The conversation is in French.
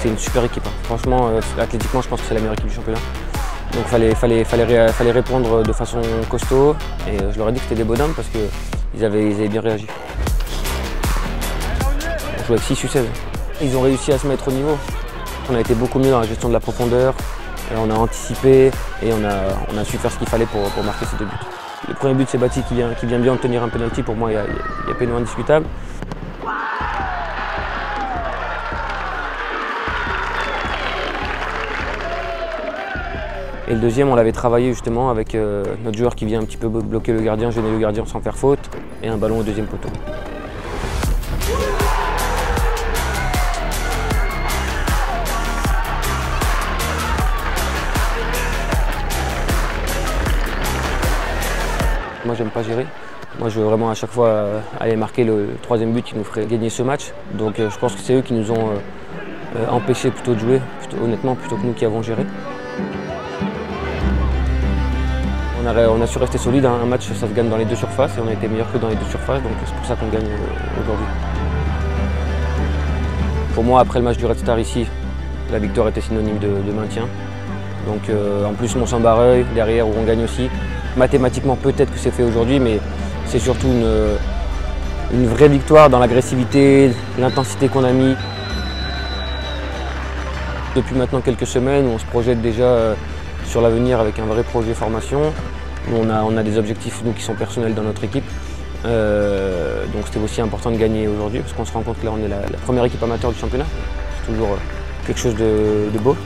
c'est une super équipe. Franchement, athlétiquement, je pense que c'est la meilleure équipe du championnat. Donc fallait répondre de façon costaud. Et je leur ai dit que c'était des bonhommes parce qu'ils avaient bien réagi. On jouait avec 6 U16. Ils ont réussi à se mettre au niveau. On a été beaucoup mieux dans la gestion de la profondeur. On a anticipé et on a su faire ce qu'il fallait pour marquer ces 2 buts. Le premier but, c'est Bati qui vient bien obtenir un penalty. Pour moi, il y a péno indiscutable. Et le deuxième, on l'avait travaillé justement avec notre joueur qui vient un petit peu bloquer le gardien, gêner le gardien sans faire faute, et un ballon au deuxième poteau. Moi, j'aime pas gérer. Moi, je veux vraiment à chaque fois aller marquer le 3e but qui nous ferait gagner ce match. Donc je pense que c'est eux qui nous ont empêchés plutôt de jouer, honnêtement, plutôt que nous qui avons géré. On a su rester solide. Un match, ça se gagne dans les 2 surfaces et on a été meilleur que dans les 2 surfaces, donc c'est pour ça qu'on gagne aujourd'hui. Pour moi, après le match du Red Star ici, la victoire était synonyme de maintien. Donc en plus, Mont-Saint-Barreuil, derrière, où on gagne aussi. Mathématiquement, peut-être que c'est fait aujourd'hui, mais c'est surtout une vraie victoire dans l'agressivité, l'intensité qu'on a mis. Depuis maintenant quelques semaines, on se projette déjà sur l'avenir avec un vrai projet formation. On a des objectifs nous, qui sont personnels dans notre équipe. Donc c'était aussi important de gagner aujourd'hui parce qu'on se rend compte que là on est la première équipe amateur du championnat. C'est toujours quelque chose de beau.